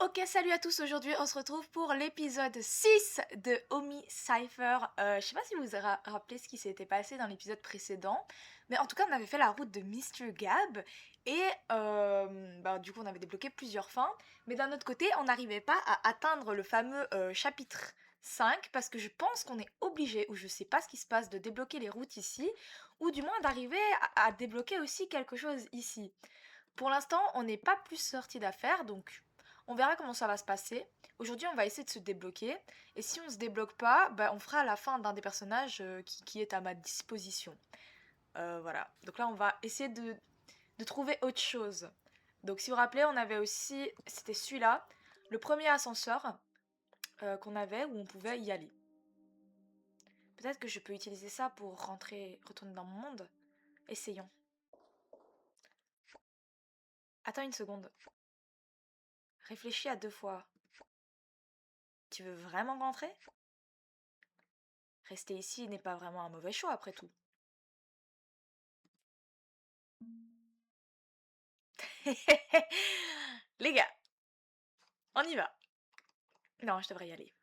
Ok, salut à tous, aujourd'hui on se retrouve pour l'épisode 6 de Omi Cypher. Je sais pas si vous vous rappelez ce qui s'était passé dans l'épisode précédent, mais en tout cas on avait fait la route de Mr. Gab et du coup on avait débloqué plusieurs fins, mais d'un autre côté on n'arrivait pas à atteindre le fameux chapitre 5 parce que je pense qu'on est obligé, ou je sais pas ce qui se passe, de débloquer les routes ici, ou du moins d'arriver à débloquer aussi quelque chose ici. Pour l'instant, on n'est pas plus sorti d'affaires, donc on verra comment ça va se passer. Aujourd'hui, on va essayer de se débloquer. Et si on ne se débloque pas, on fera à la fin d'un des personnages qui est à ma disposition. Voilà. Donc là, on va essayer de trouver autre chose. Donc si vous vous rappelez, on avait aussi... C'était celui-là, le premier ascenseur qu'on avait où on pouvait y aller. Peut-être que je peux utiliser ça pour retourner dans mon monde. Essayons. Attends une seconde. Réfléchis à deux fois. Tu veux vraiment rentrer? Rester ici n'est pas vraiment un mauvais choix après tout. Les gars, on y va. Non, je devrais y aller.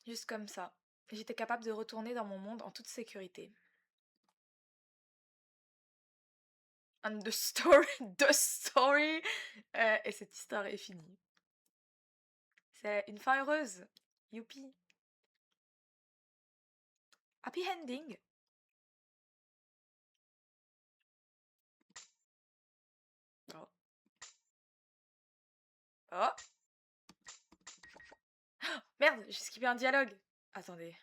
Juste comme ça. J'étais capable de retourner dans mon monde en toute sécurité. And the story, the story. Et cette histoire est finie. C'est une fin heureuse. Youpi. Happy ending. Oh. Oh. Merde, j'ai skippé un dialogue. Attendez.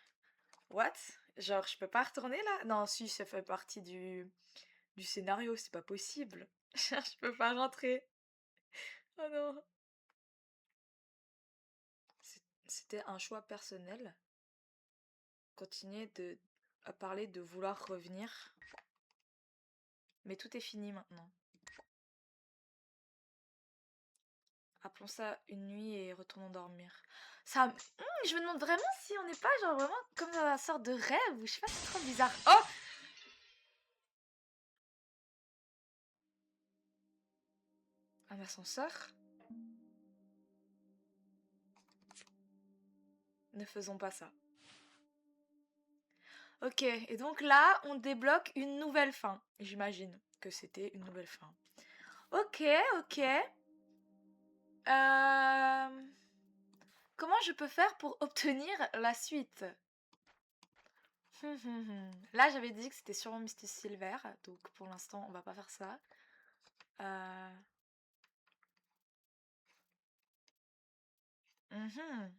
What? Genre, je peux pas retourner là? Non, si, ça fait partie du scénario, c'est pas possible. Je peux pas rentrer. Oh non. C'était un choix personnel. Continuer à parler de vouloir revenir. Mais tout est fini maintenant. Appelons ça une nuit et retournons dormir. Ça, je me demande vraiment si on n'est pas genre vraiment comme dans une sorte de rêve ou je sais pas, c'est trop bizarre. Oh! Un ascenseur? Ne faisons pas ça. Ok, et donc là, on débloque une nouvelle fin. J'imagine que c'était une nouvelle fin. Ok, ok. Comment je peux faire pour obtenir la suite? Là, j'avais dit que c'était sûrement Misty Silver, donc pour l'instant, on va pas faire ça. Mhm.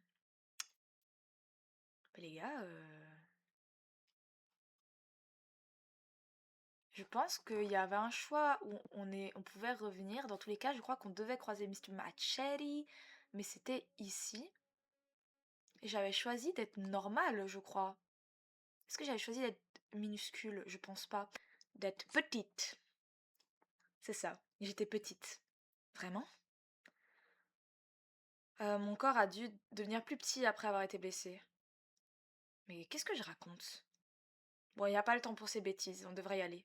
Les gars, je pense qu'il y avait un choix où on pouvait revenir. Dans tous les cas, je crois qu'on devait croiser Mr. Machete, mais c'était ici. Et j'avais choisi d'être normale, je crois. Est-ce que j'avais choisi d'être minuscule? Je pense pas. D'être petite. C'est ça. J'étais petite. Vraiment? Mon corps a dû devenir plus petit après avoir été blessé. Mais qu'est-ce que je raconte? Bon, il n'y a pas le temps pour ces bêtises, on devrait y aller.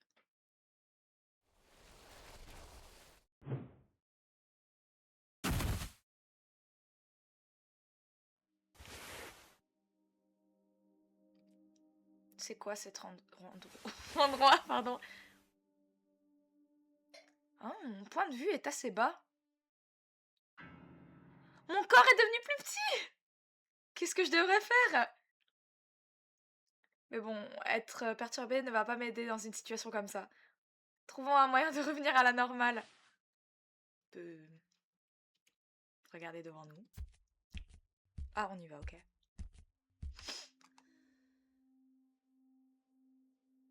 C'est quoi cet endroit, pardon? Ah, mon point de vue est assez bas. Mon corps est devenu plus petit! Qu'est-ce que je devrais faire? Mais bon, être perturbée ne va pas m'aider dans une situation comme ça. Trouvons un moyen de revenir à la normale. De regarder devant nous. Ah, on y va, ok.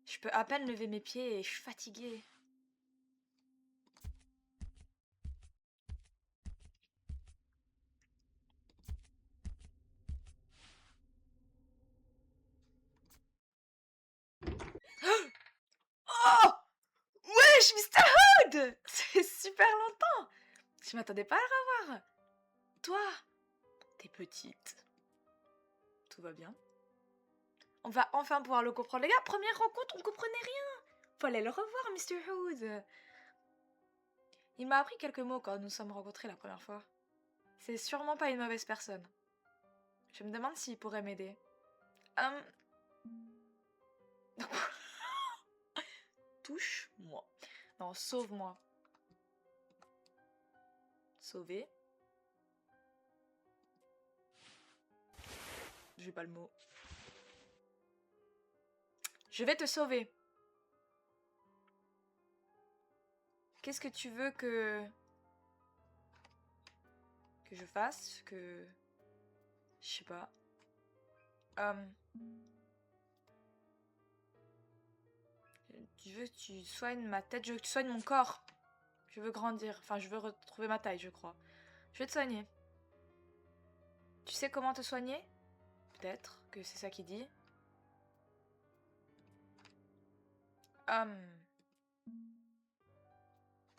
Je peux à peine lever mes pieds et je suis fatiguée. Oh! Wesh, Mr. Hood! C'est super longtemps! Je m'attendais pas à le revoir. Toi, t'es petite. Tout va bien. On va enfin pouvoir le comprendre. Les gars, première rencontre, on comprenait rien. Fallait le revoir, Mr. Hood. Il m'a appris quelques mots quand nous sommes rencontrés la première fois. C'est sûrement pas une mauvaise personne. Je me demande s'il pourrait m'aider. Touche-moi. Non, sauve-moi. Sauver. J'ai pas le mot. Je vais te sauver. Qu'est-ce que tu veux que je fasse? Que... Je sais pas. Tu veux que tu soignes ma tête? Je veux que tu soignes mon corps. Je veux grandir. Enfin, je veux retrouver ma taille, je crois. Je vais te soigner. Tu sais comment te soigner? Peut-être que c'est ça qu'il dit.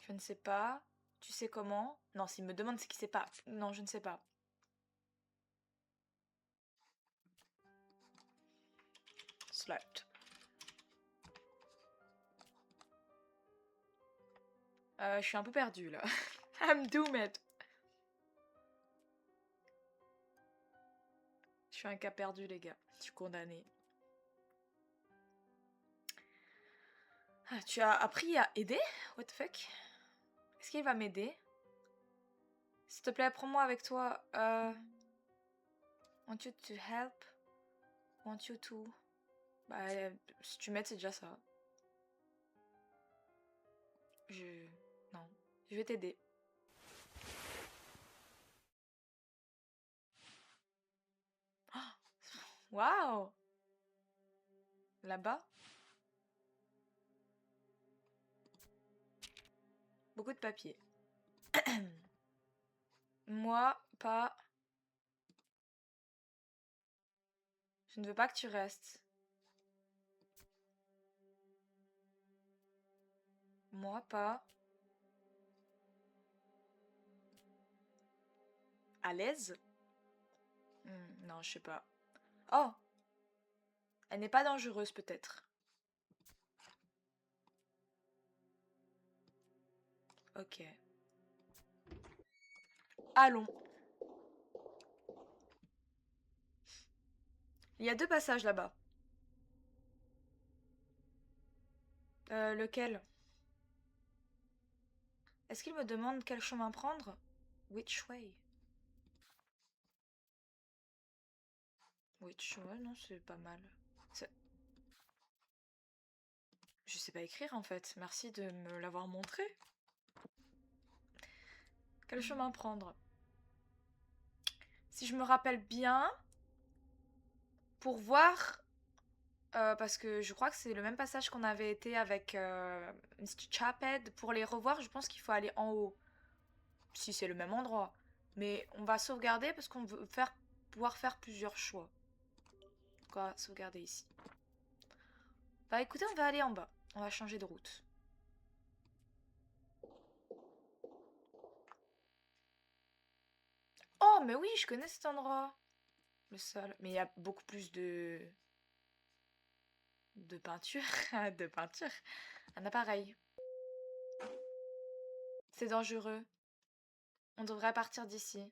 Je ne sais pas. Tu sais comment? Non, s'il me demande ce qu'il sait pas. Non, je ne sais pas. Slapped. Je suis un peu perdue là. I'm doomed. Je suis un cas perdu, les gars. Je suis condamnée. Ah, tu as appris à aider? What the fuck? Est-ce qu'il va m'aider? S'il te plaît, prends-moi avec toi. Want you to help? Want you to... Bah, si tu m'aides, c'est déjà ça. Non. Je vais t'aider. Waouh! Là-bas? Beaucoup de papier. Moi, pas... Je ne veux pas que tu restes. Moi, pas... À l'aise? Non, je sais pas. Oh! Elle n'est pas dangereuse, peut-être. Ok. Allons. Il y a 2 passages là-bas. Lequel? Est-ce qu'il me demande quel chemin prendre? Which way? Which way? Non, c'est pas mal. Je sais pas écrire en fait. Merci de me l'avoir montré. Quel chemin prendre? Si je me rappelle bien, pour voir, parce que je crois que c'est le même passage qu'on avait été avec Mr. Chaped. Pour les revoir, je pense qu'il faut aller en haut. Si c'est le même endroit. Mais on va sauvegarder parce qu'on veut pouvoir faire plusieurs choix. Donc on va sauvegarder ici. Bah écoutez, on va aller en bas. On va changer de route. Oh, mais oui, je connais cet endroit. Le sol. Mais il y a beaucoup plus de peinture. De peinture. Un appareil. C'est dangereux. On devrait partir d'ici.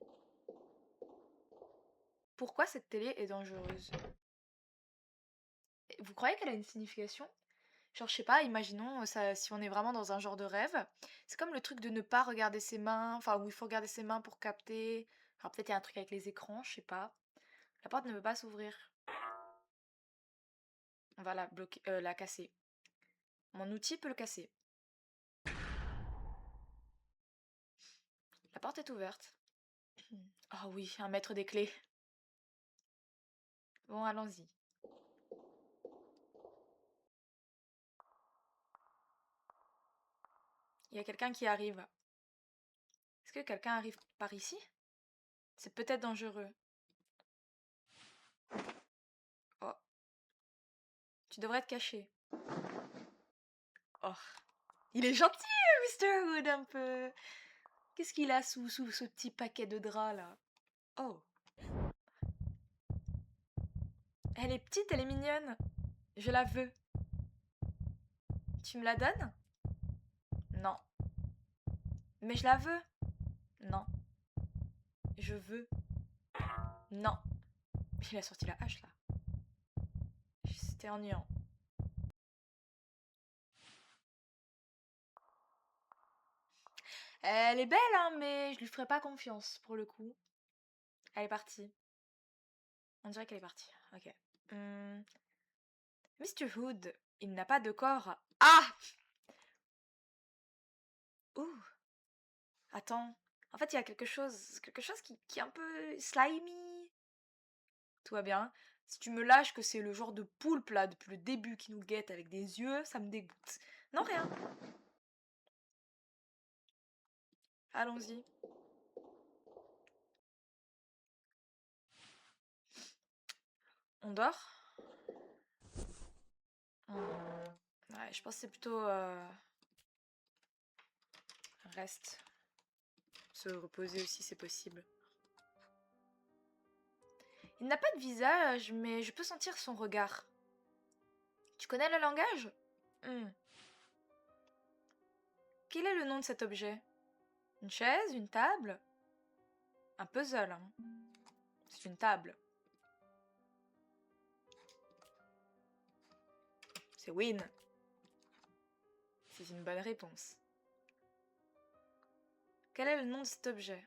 Pourquoi cette télé est dangereuse? Vous croyez qu'elle a une signification? Genre, je sais pas, imaginons ça, si on est vraiment dans un genre de rêve. C'est comme le truc de ne pas regarder ses mains, enfin, où il faut regarder ses mains pour capter. Alors, peut-être il y a un truc avec les écrans, je sais pas. La porte ne veut pas s'ouvrir. On va la bloquer, la casser. Mon outil peut le casser. La porte est ouverte. Oh oui, un maître des clés. Bon, allons-y. Il y a quelqu'un qui arrive. Est-ce que quelqu'un arrive par ici? C'est peut-être dangereux. Oh. Tu devrais te cacher. Oh. Il est gentil, Mr. Hood, un peu. Qu'est-ce qu'il a sous ce petit paquet de draps là? Oh. Elle est petite, elle est mignonne. Je la veux. Tu me la donnes? Non. Mais je la veux. Non. Je veux. Non. Il a sorti la hache là. C'était ennuyant. Elle est belle, hein, mais je lui ferai pas confiance pour le coup. Elle est partie. On dirait qu'elle est partie. Ok. Mr. Hood, il n'a pas de corps. Ah! Ouh. Attends. En fait, il y a quelque chose qui est un peu slimy. Tout va bien. Si tu me lâches que c'est le genre de poulpe là depuis le début qui nous guette avec des yeux, ça me dégoûte. Non, rien. Allons-y. On dort? Ouais, je pense que c'est plutôt reste. Se reposer aussi, c'est possible. Il n'a pas de visage, mais je peux sentir son regard. Tu connais le langage? Quel est le nom de cet objet? Une chaise? Une table? Un puzzle, hein. C'est une table. C'est Win. C'est une bonne réponse. Quel est le nom de cet objet?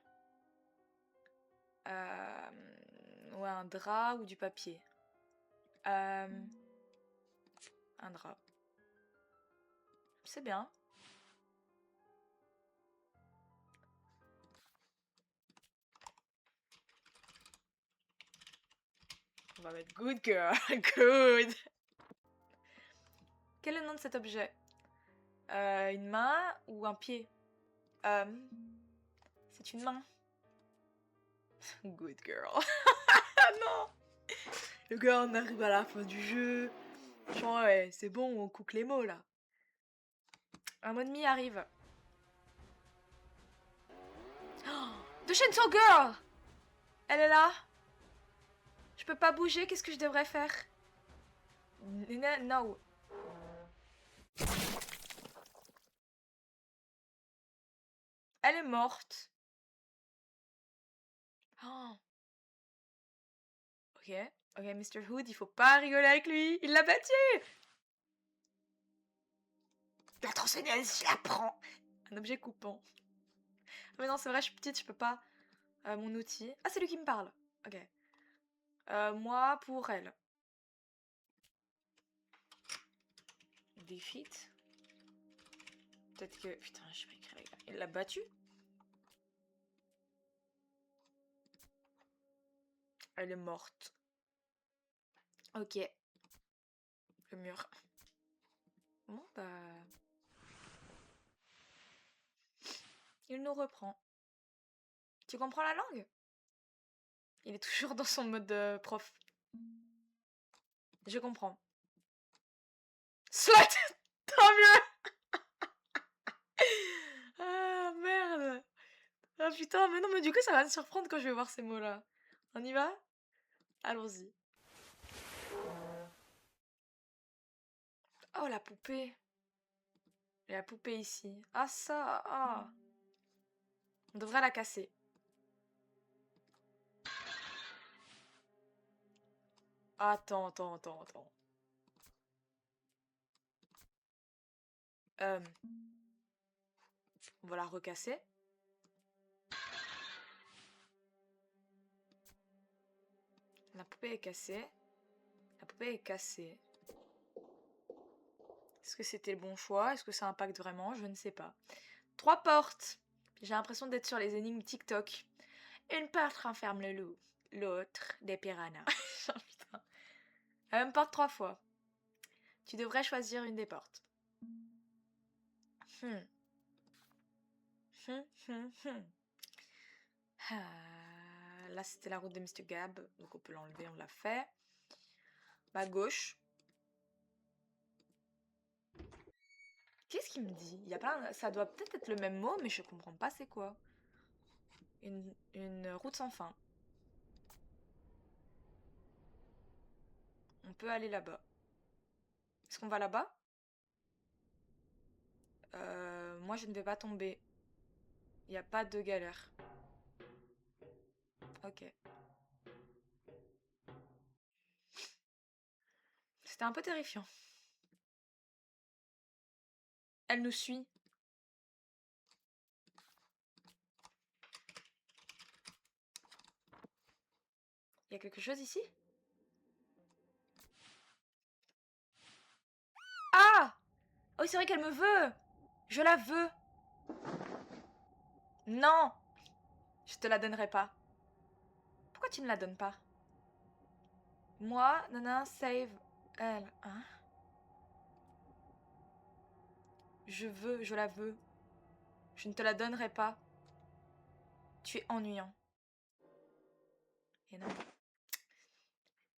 Ouais, un drap ou du papier. Un drap. C'est bien. On va mettre good girl. Good. Quel est le nom de cet objet? Une main ou un pied? C'est une main. Good girl. Ah non! Le gars, on arrive à la fin du jeu. Genre, ouais, c'est bon, on coupe les mots là. Un mot demi arrive. Oh, The Chainsaw Girl! Elle est là. Je peux pas bouger, qu'est-ce que je devrais faire? No. Elle est morte. Oh. Ok, ok, Mr. Hood, il faut pas rigoler avec lui. Il l'a battu. La tronçonneuse, je la prends. Un objet coupant. Mais non, c'est vrai, je suis petite, je peux pas. Mon outil. Ah, c'est lui qui me parle. Ok. Moi, pour elle. Defeat. Peut-être que... Putain, je sais pas écrire, les gars. Il l'a battu? Elle est morte. Ok. Le mur. Bon, bah... Il nous reprend. Tu comprends la langue? Il est toujours dans son mode prof. Je comprends. Slut! Tant mieux! Ah, merde! Ah putain, mais non, mais du coup, ça va me surprendre quand je vais voir ces mots-là. On y va? Allons-y. Oh, la poupée. Il y a la poupée ici. Ah, ça! Ah! On devrait la casser. Attends. On va la recasser. La poupée est cassée. La poupée est cassée. Est-ce que c'était le bon choix? Est-ce que ça impacte vraiment? Je ne sais pas. 3 portes. J'ai l'impression d'être sur les énigmes TikTok. Une porte renferme le loup. L'autre, des piranhas. Oh, putain. La même porte 3 fois. Tu devrais choisir une des portes. Là, c'était la route de Mr. Gab. Donc, on peut l'enlever, on l'a fait. Bah, gauche. Qu'est-ce qu'il me dit? Il y a plein... Ça doit peut-être être le même mot, mais je comprends pas c'est quoi. Une route sans fin. On peut aller là-bas. Est-ce qu'on va là-bas? Moi, je ne vais pas tomber. Il n'y a pas de galère. Ok. C'était un peu terrifiant. Elle nous suit. Il y a quelque chose ici? Ah! Oh, c'est vrai qu'elle me veut! Je la veux! Non! Je te la donnerai pas. Pourquoi tu ne la donnes pas? Moi, nana, save elle. Hein? Je la veux. Je ne te la donnerai pas. Tu es ennuyant. Et non.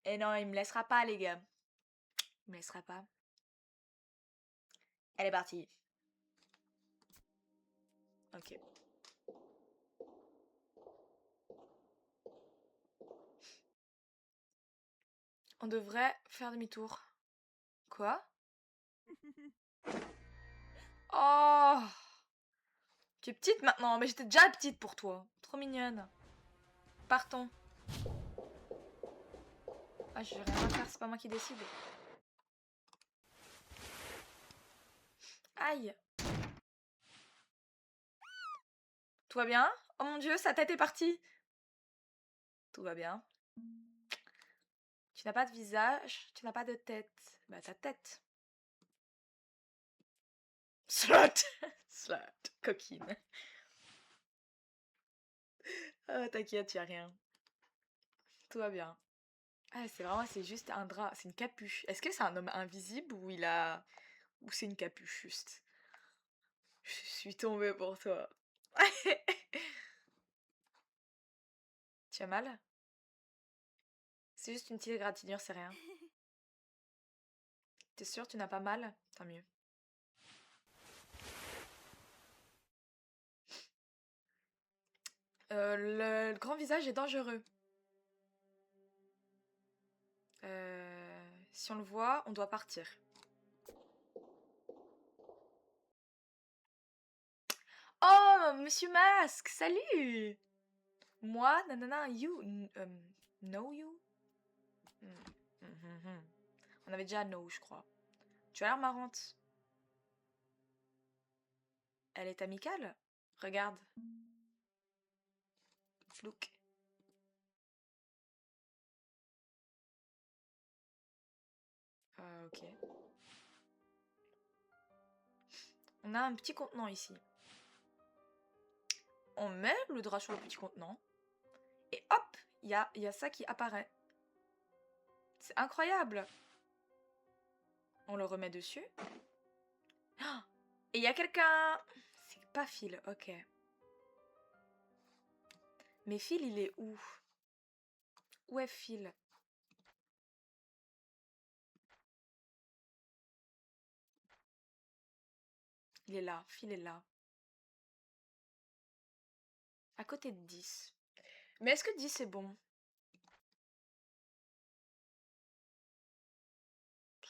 Et non, il me laissera pas, les gars. Il me laissera pas. Elle est partie. Ok. On devrait faire demi-tour. Quoi? Oh! Tu es petite maintenant, mais j'étais déjà petite pour toi. Trop mignonne. Partons. Ah, je vais rien faire, c'est pas moi qui décide. Aïe! Tout va bien? Oh mon dieu, sa tête est partie! Tout va bien. Tu n'as pas de visage, tu n'as pas de tête. Bah, ta tête. Slut! Slut. Coquine. Oh, t'inquiète, y'a rien. Tout va bien. Ah, c'est juste un drap, c'est une capuche. Est-ce que c'est un homme invisible ou il a... Ou c'est une capuche juste? Je suis tombée pour toi. Tu as mal? C'est juste une petite égratignure, c'est rien. T'es sûre, tu n'as pas mal? Tant mieux. Le grand visage est dangereux. Si on le voit, on doit partir. Oh, Monsieur Masque, salut! Moi, nanana, you, know you? Mhm. On avait déjà know, je crois. Tu as l'air marrante. Elle est amicale? Regarde. Look. Ok. On a un petit contenant ici. On met le drap sur le petit contenant. Et hop, il y a ça qui apparaît. C'est incroyable. On le remet dessus. Ah, et il y a quelqu'un... C'est pas Phil, ok. Mais Phil, il est où? Où est Phil? Il est là, Phil est là. À côté de 10. Mais est-ce que 10 est bon?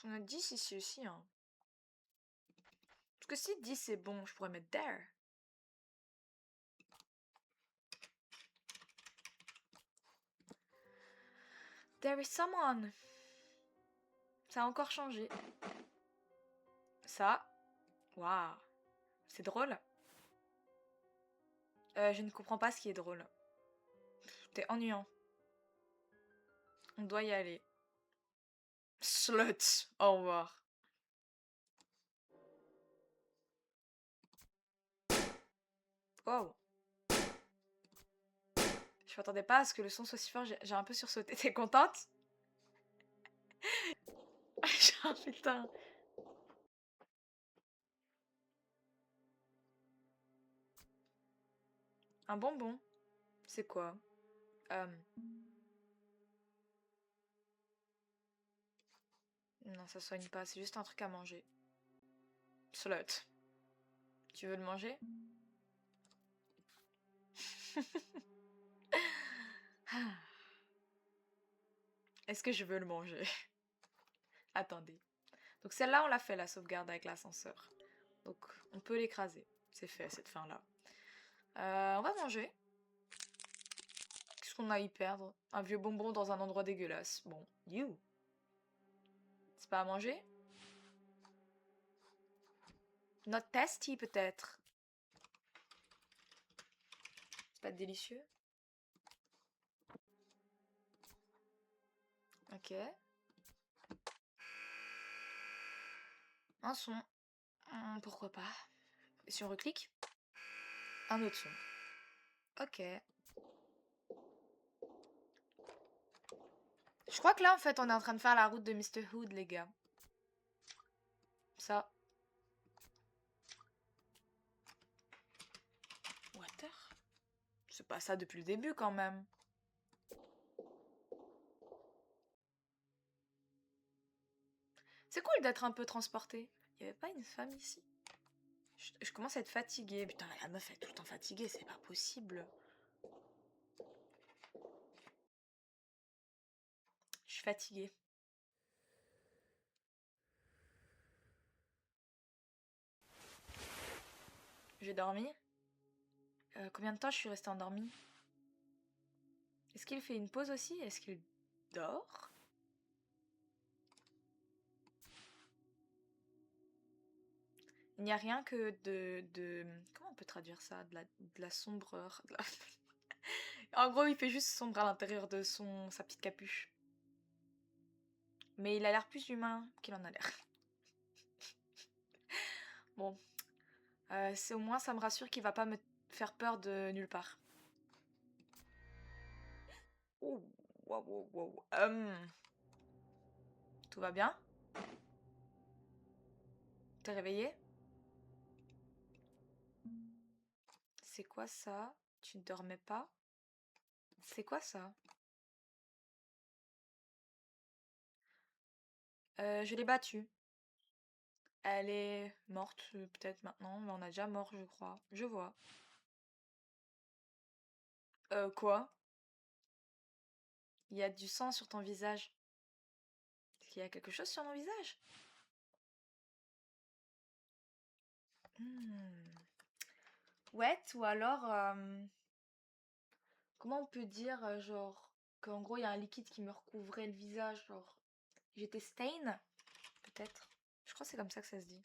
On a 10 ici aussi, hein. Parce que si 10 est bon, je pourrais mettre there. There is someone. Ça a encore changé. Ça. Waouh. C'est drôle. Je ne comprends pas ce qui est drôle. T'es ennuyant. On doit y aller. Slut. Au revoir. Wow. Je m'attendais pas à ce que le son soit si fort. J'ai un peu sursauté. T'es contente? Genre, putain. Un bonbon. C'est quoi? Non, ça soigne pas. C'est juste un truc à manger. Slut. Tu veux le manger? Est-ce que je veux le manger? Attendez. Donc celle-là, on l'a fait, la sauvegarde avec l'ascenseur. Donc on peut l'écraser. C'est fait, cette fin-là. On va manger. Qu'est-ce qu'on a à y perdre? Un vieux bonbon dans un endroit dégueulasse. Bon, you. C'est pas à manger? Not tasty, peut-être. C'est pas délicieux? Ok. Un son. Pourquoi pas? Et si on reclique? Un autre son. Ok. Je crois que là, en fait, on est en train de faire la route de Mr. Hood, les gars. Ça. Water? C'est pas ça depuis le début, quand même. C'est cool d'être un peu transporté. Il y avait pas une femme ici? Je commence à être fatiguée. Putain, la meuf est tout le temps fatiguée, c'est pas possible. Je suis fatiguée. J'ai dormi. Combien de temps je suis restée endormie? Est-ce qu'il fait une pause aussi? Est-ce qu'il dort? Il n'y a rien que de... Comment on peut traduire ça? De la sombreur. En gros, il fait juste sombre à l'intérieur de sa petite capuche. Mais il a l'air plus humain qu'il en a l'air. Bon. C'est au moins, ça me rassure qu'il va pas me faire peur de nulle part. Oh, wow, wow, wow. Tout va bien? T'es réveillé? C'est quoi ça? Tu ne dormais pas? C'est quoi ça? Je l'ai battue. Elle est morte, peut-être maintenant, mais on a déjà mort, je crois. Je vois. Quoi? Il y a du sang sur ton visage. Est-ce qu'il y a quelque chose sur mon visage? Hmm. Wet ou alors... comment on peut dire, genre... Qu'en gros, il y a un liquide qui me recouvrait le visage, genre... J'étais stain? Peut-être. Je crois que c'est comme ça que ça se dit.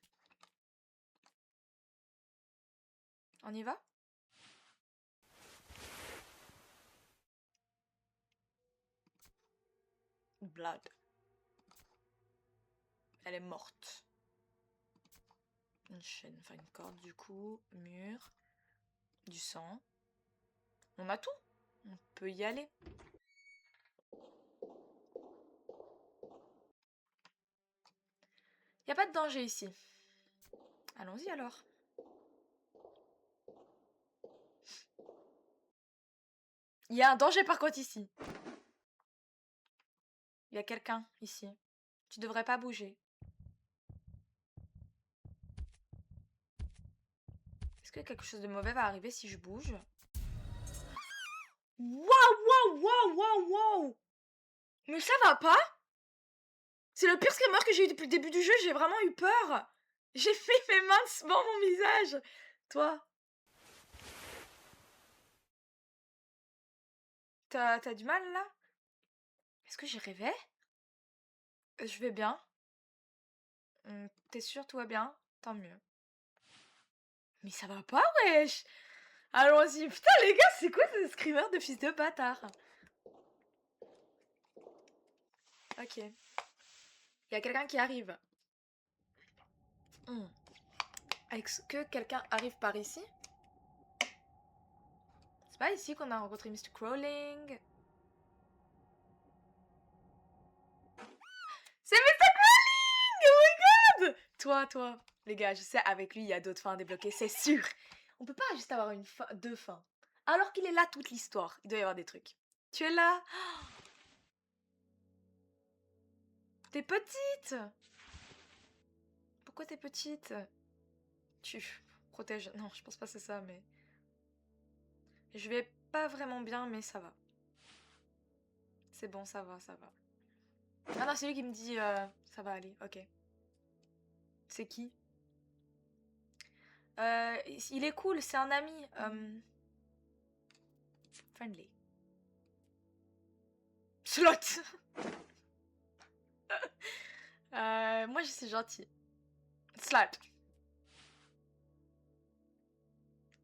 On y va? Blood. Elle est morte. Une chaîne, enfin une corde du coup. Mur. Du sang. On a tout. On peut y aller. Y a pas de danger ici. Allons-y alors. Il y a un danger par contre ici. Il y a quelqu'un ici. Tu devrais pas bouger. Est-ce que quelque chose de mauvais va arriver si je bouge? Waouh, waouh, waouh, waouh, waouh! Mais ça va pas? C'est le pire screamer que j'ai eu depuis le début du jeu, j'ai vraiment eu peur. J'ai fait mes mains devant mon visage. Toi, t'as du mal là? Est-ce que j'ai rêvé? Je vais bien. T'es sûr, tout va bien? Tant mieux. Mais ça va pas, wesh! Allons-y. Putain, les gars, c'est quoi ce screamer de fils de bâtard? Ok. Il y a quelqu'un qui arrive. Est-ce que quelqu'un arrive par ici? C'est pas ici qu'on a rencontré Mr. Crawling. C'est Mr. Crawling! Oh my god! Toi. Les gars, je sais, avec lui, il y a d'autres fins à débloquer, c'est sûr. On peut pas juste avoir deux fins. Alors qu'il est là toute l'histoire. Il doit y avoir des trucs. Tu es là? T'es petite! Pourquoi t'es petite? Tu protèges. Non, je pense pas que c'est ça, mais... Je vais pas vraiment bien, mais ça va. C'est bon, ça va, ça va. Ah non, c'est lui qui me dit ça va aller, ok. C'est qui? Il est cool, c'est un ami. Friendly. Slot. Moi, je suis gentil. Slot.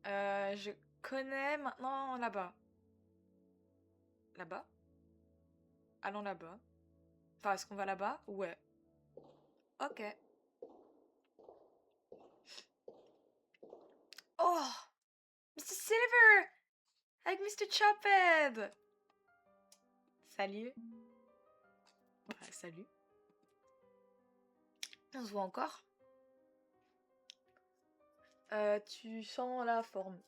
Je connais maintenant là-bas. Là-bas? Allons là-bas. Enfin, est-ce qu'on va là-bas? Ouais. Ok. Oh! Mr. Silver! Avec Mr. Chophead! Salut. Bah, salut. On se voit encore? Tu sens la forme.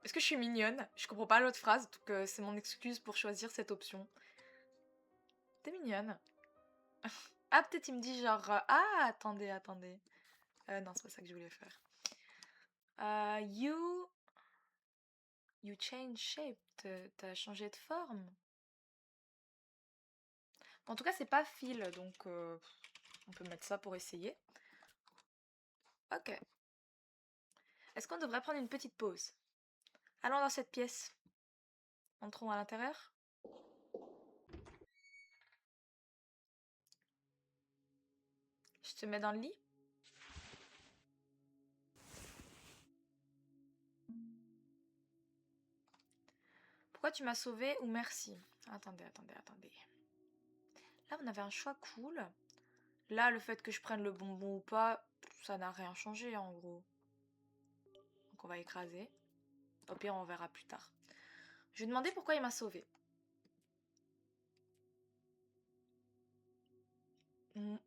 Est-ce que je suis mignonne? Je comprends pas l'autre phrase, donc c'est mon excuse pour choisir cette option. T'es mignonne. Ah, peut-être il me dit genre... ah, attendez, attendez. Non, c'est pas ça que je voulais faire. You change shape. T'as changé de forme. En tout cas, c'est pas fil, donc on peut mettre ça pour essayer. Ok. Est-ce qu'on devrait prendre une petite pause? Allons dans cette pièce. Entrons à l'intérieur. Je te mets dans le lit. Pourquoi tu m'as sauvé ou merci? Attendez, attendez, attendez. Là, on avait un choix cool. Là, le fait que je prenne le bonbon ou pas, ça n'a rien changé en gros. Donc on va écraser. Au pire, on verra plus tard. Je vais demander pourquoi il m'a sauvé.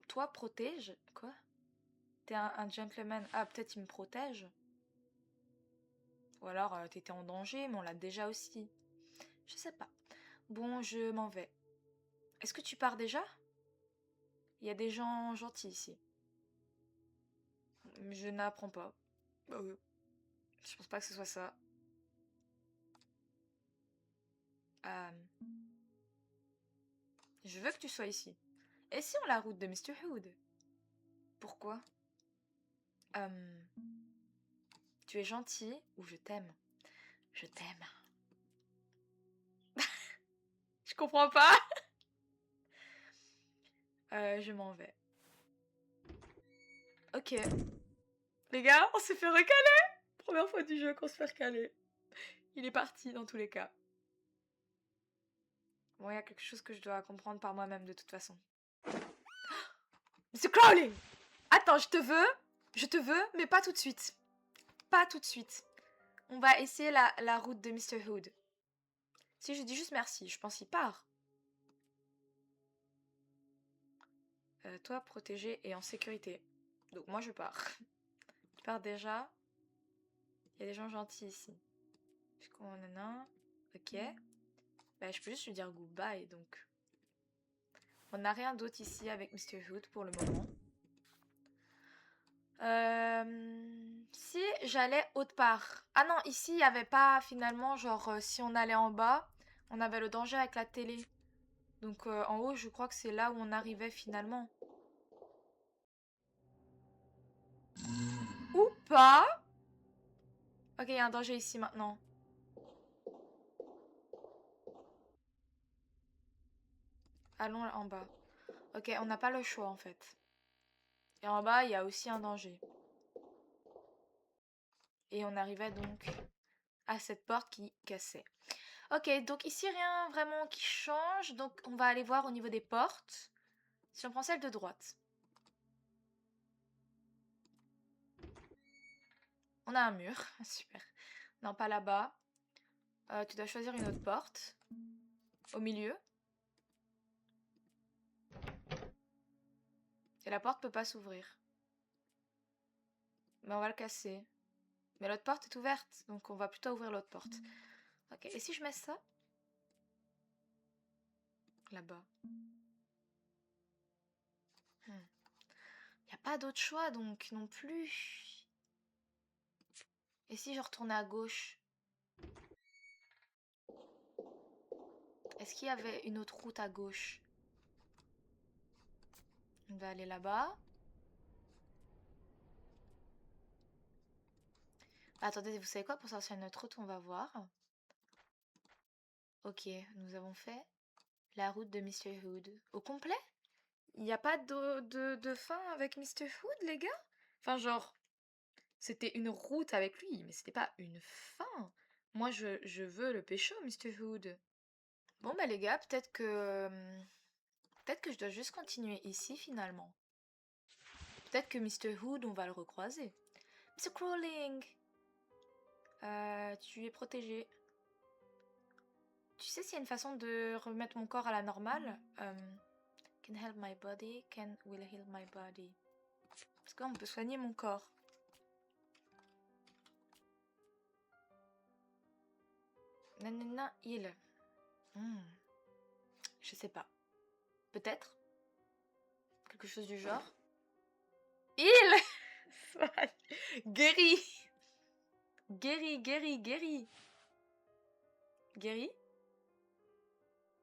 Toi, protège? Quoi? T'es un gentleman. Ah, peut-être il me protège? Ou alors t'étais en danger, mais on l'a déjà aussi. Je sais pas. Bon, je m'en vais. Est-ce que tu pars déjà? Il y a des gens gentils ici. Je n'apprends pas. Je pense pas que ce soit ça. Euh, je veux que tu sois ici. Et si on la route de Mr. Hood? Pourquoi? Tu es gentil ou je t'aime? Je t'aime. Je comprends pas. Je m'en vais. Ok. Les gars, on s'est fait recaler. Première fois du jeu qu'on se fait recaler. Il est parti dans tous les cas. Bon, il y a quelque chose que je dois comprendre par moi-même de toute façon. Mr. Crowley! Attends, je te veux, mais pas tout de suite. Pas tout de suite. On va essayer la route de Mr. Hood. Si je dis juste merci, je pense qu'il part. Toi, protégé et en sécurité. Donc moi, je pars. Tu pars déjà. Il y a des gens gentils ici. Puisqu'on en a un. Ok. Bah, je peux juste lui dire goodbye, donc. On n'a rien d'autre ici avec Mr. Hood pour le moment. Si j'allais autre part. Ah non, ici, il n'y avait pas finalement, genre, si on allait en bas, on avait le danger avec la télé. Donc en haut, je crois que c'est là où on arrivait finalement. Ou pas. Ok, il y a un danger ici maintenant. Allons en bas. Ok, on n'a pas le choix en fait. Et en bas, il y a aussi un danger. Et on arrivait donc à cette porte qui cassait. Ok, donc ici, rien vraiment qui change. Donc on va aller voir au niveau des portes. Si on prend celle de droite. On a un mur. Super. Non, pas là-bas. Tu dois choisir une autre porte. Au milieu. Et la porte peut pas s'ouvrir. Mais on va le casser. Mais l'autre porte est ouverte. Donc on va plutôt ouvrir l'autre porte. Ok, et si je mets ça? Là-bas. pas d'autre choix donc non plus. Et si je retournais à gauche? Est-ce qu'il y avait une autre route à gauche? On va aller là-bas. Attendez, vous savez quoi? Pour sortir une autre route, on va voir. Ok, nous avons fait la route de Mr. Hood. Au complet? Il n'y a pas de fin avec Mr. Hood, les gars? Enfin, genre, c'était une route avec lui, mais c'était pas une fin. Moi, je veux le pécho, Mr. Hood. Bon, bah, les gars, peut-être que je dois juste continuer ici, finalement. Peut-être que Mr. Hood, on va le recroiser. Mr. Crawling! Tu es protégé. Tu sais s'il y a une façon de remettre mon corps à la normale? Can help my body, will heal my body. Est-ce qu'on peut soigner mon corps? Nanana, heal. Je sais pas. Peut-être? Quelque chose du genre? Heal! Guéri! Guéri, guéri, guéri. Guéri?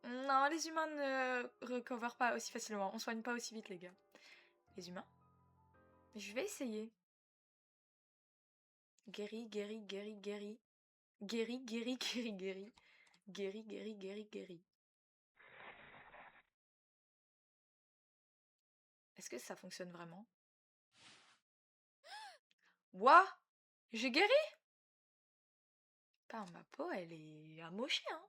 Non, les humains ne recoverent pas aussi facilement. On soigne pas aussi vite, les gars. Les humains? Je vais essayer. Guéri, guéri, guéri, guéri. Guéri, guéri, guéri, guéri. Guéri, guéri, guéri, guéri. Est-ce que ça fonctionne vraiment? Ouah! J'ai guéri? Putain, ma peau, elle est amochée, hein.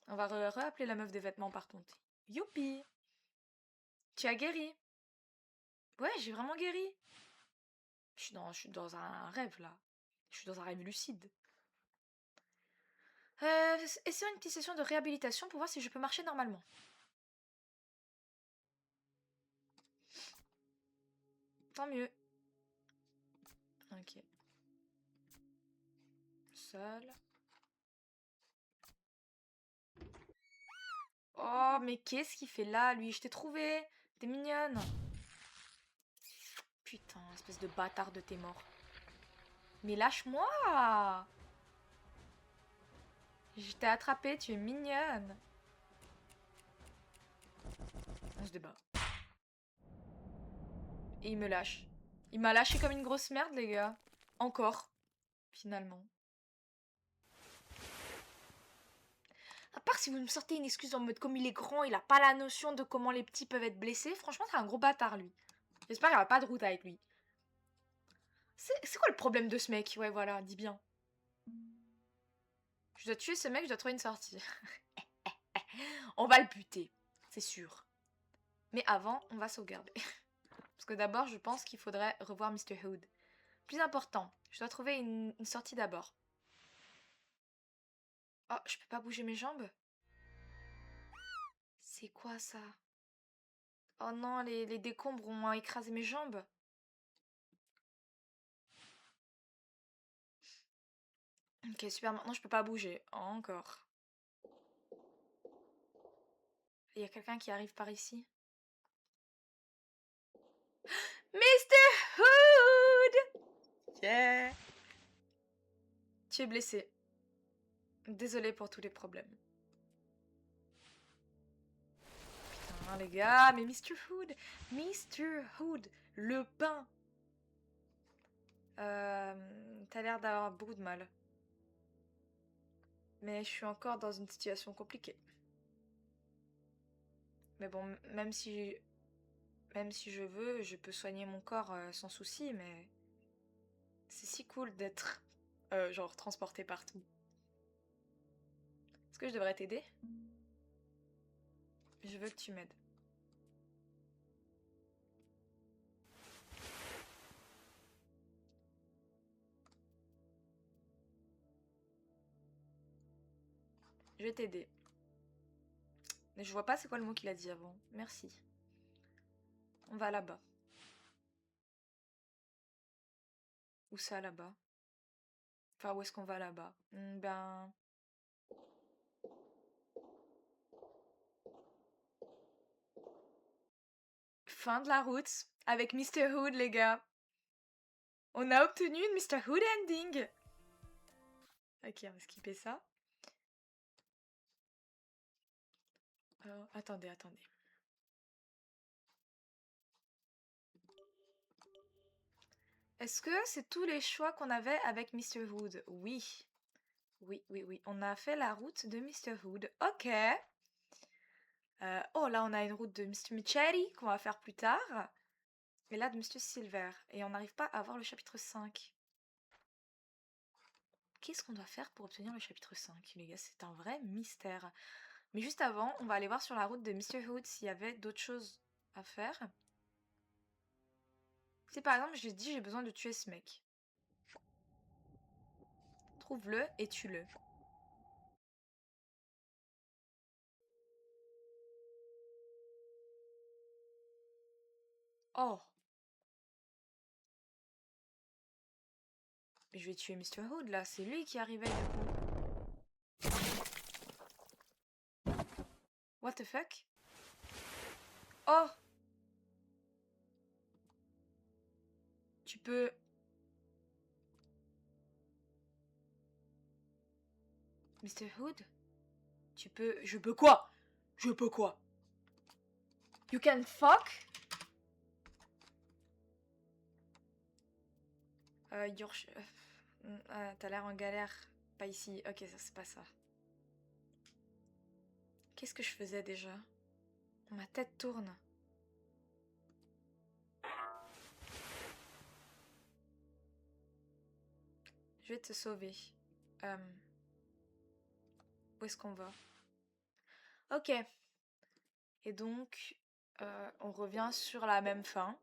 On va re-appeler la meuf des vêtements par contre. Youpi! Tu as guéri? Ouais, j'ai vraiment guéri. Je suis dans un rêve, là. Je suis dans un rêve lucide. Essayons une petite session de réhabilitation pour voir si je peux marcher normalement. Tant mieux. Ok. Seul. Oh, mais qu'est-ce qu'il fait là, lui? Je t'ai trouvé. T'es mignonne. Putain, espèce de bâtard de t'es mort. Mais lâche-moi! Je t'ai attrapé, tu es mignonne. On se débat. Et il me lâche. Il m'a lâché comme une grosse merde, les gars. Encore. Finalement. À part si vous me sortez une excuse en mode comme il est grand, il a pas la notion de comment les petits peuvent être blessés. Franchement, c'est un gros bâtard, lui. J'espère qu'il n'y aura pas de route avec lui. C'est quoi le problème de ce mec? Ouais, voilà, dis bien. Je dois tuer ce mec, je dois trouver une sortie. On va le buter, c'est sûr. Mais avant, on va sauvegarder. Parce que d'abord, je pense qu'il faudrait revoir Mr. Hood. Plus important, je dois trouver une sortie d'abord. Oh, je peux pas bouger mes jambes? C'est quoi ça? Oh non, les décombres ont écrasé mes jambes. Ok, super, maintenant je peux pas bouger. Encore. Il y a quelqu'un qui arrive par ici. Mr. Hood! Yeah! Tu es blessé. Désolée pour tous les problèmes. Putain, les gars, mais Mr. Hood, le pain. T'as l'air d'avoir beaucoup de mal. Mais je suis encore dans une situation compliquée. Mais bon, même si je veux, je peux soigner mon corps sans souci, mais c'est si cool d'être genre transporté partout. Est-ce que je devrais t'aider? Je veux que tu m'aides. Je vais t'aider. Mais je vois pas c'est quoi le mot qu'il a dit avant. Merci. On va là-bas. Où ça là-bas? Enfin, où est-ce qu'on va là-bas? Ben... fin de la route avec Mr. Hood, les gars. On a obtenu une Mr. Hood ending. Ok, on va skipper ça. Alors, attendez. Est-ce que c'est tous les choix qu'on avait avec Mr. Hood? Oui. Oui. On a fait la route de Mr. Hood. Ok. Oh, là, on a une route de Mr. Micheli qu'on va faire plus tard. Et là, de Mr. Silver. Et on n'arrive pas à avoir le chapitre 5. Qu'est-ce qu'on doit faire pour obtenir le chapitre 5, les gars? C'est un vrai mystère. Mais juste avant, on va aller voir sur la route de Mr. Hood s'il y avait d'autres choses à faire. Si par exemple, j'ai dit j'ai besoin de tuer ce mec. Trouve-le et tue-le. Oh! Mais je vais tuer Mr. Hood là, c'est lui qui arrivait du coup. What the fuck? Oh! Tu peux... Mr. Hood? Tu peux... Je peux quoi? Je peux quoi? You can fuck? T'as l'air en galère. Pas ici. Ok, ça c'est pas ça. Qu'est-ce que je faisais déjà? Ma tête tourne. Je vais te sauver. Où est-ce qu'on va? Ok. Et donc, on revient sur la même fin.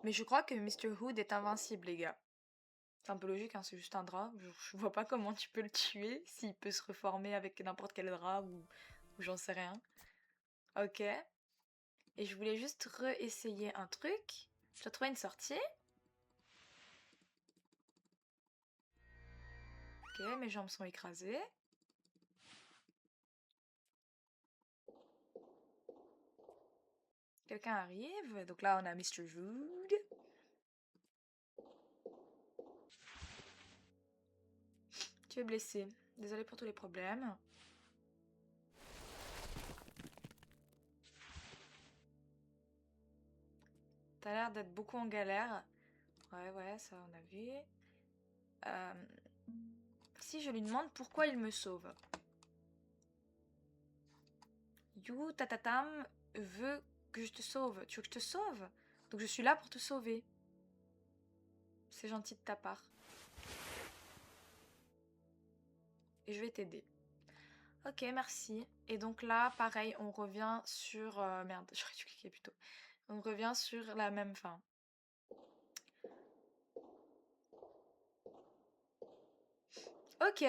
Mais je crois que Mr. Hood est invincible, les gars. C'est un peu logique, hein, c'est juste un drap. Je vois pas comment tu peux le tuer s'il peut se reformer avec n'importe quel drap ou j'en sais rien. Ok. Et je voulais juste réessayer un truc. Je dois trouver une sortie. Ok, mes jambes sont écrasées. Quelqu'un arrive. Donc là, on a Mr. Hood. Tu es blessé. Désolée pour tous les problèmes. T'as l'air d'être beaucoup en galère. Ouais, ça on a vu. Si je lui demande pourquoi il me sauve. You Tatatam veut que je te sauve. Tu veux que je te sauve? Donc je suis là pour te sauver. C'est gentil de ta part. Et je vais t'aider. Ok, merci. Et donc là, pareil, on revient sur... merde, j'aurais dû cliquer plus tôt. On revient sur la même fin. Ok.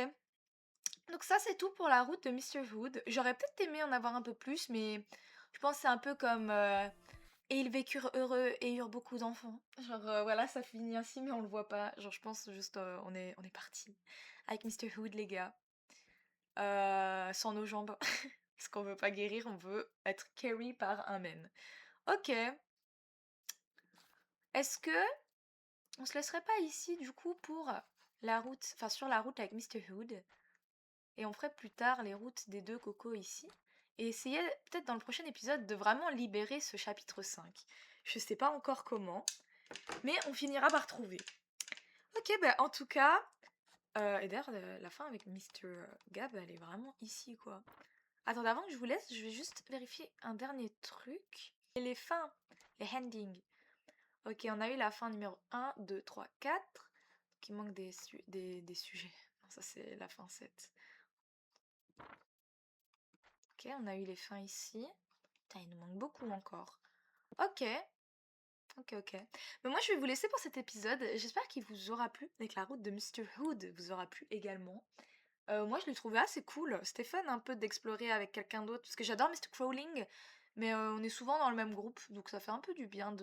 Donc ça, c'est tout pour la route de Mr. Hood. J'aurais peut-être aimé en avoir un peu plus, mais je pense que c'est un peu comme... Et ils vécurent heureux et eurent beaucoup d'enfants. Genre, voilà, ça finit ainsi, mais on le voit pas. Genre, je pense juste, on est parti avec Mr. Hood, les gars. Sans nos jambes. Parce qu'on veut pas guérir, on veut être carry par un men. Ok. Est-ce que on se laisserait pas ici, du coup, pour la route, enfin sur la route avec Mr. Hood, et on ferait plus tard les routes des deux cocos ici, et essayer peut-être dans le prochain épisode de vraiment libérer ce chapitre 5. Je sais pas encore comment, mais on finira par trouver. Ok, bah en tout cas, et d'ailleurs la fin avec Mr. Gab, elle est vraiment ici quoi. Attendez, avant que je vous laisse, je vais juste vérifier un dernier truc. Et les fins, les endings. Ok, on a eu la fin numéro 1, 2, 3, 4. Donc il manque des sujets. Non, ça c'est la fin 7. Ok, on a eu les fins ici. Putain, il nous manque beaucoup encore. Ok. Mais moi je vais vous laisser pour cet épisode. J'espère qu'il vous aura plu et que la route de Mr. Hood vous aura plu également. Moi je l'ai trouvé assez cool. C'était fun un peu d'explorer avec quelqu'un d'autre. Parce que j'adore Mr. Crawling. Mais on est souvent dans le même groupe. Donc ça fait un peu du bien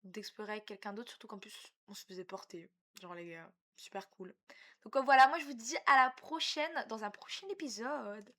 d'explorer avec quelqu'un d'autre. Surtout qu'en plus on se faisait porter. Genre les gars, super cool. Donc voilà, moi je vous dis à la prochaine dans un prochain épisode.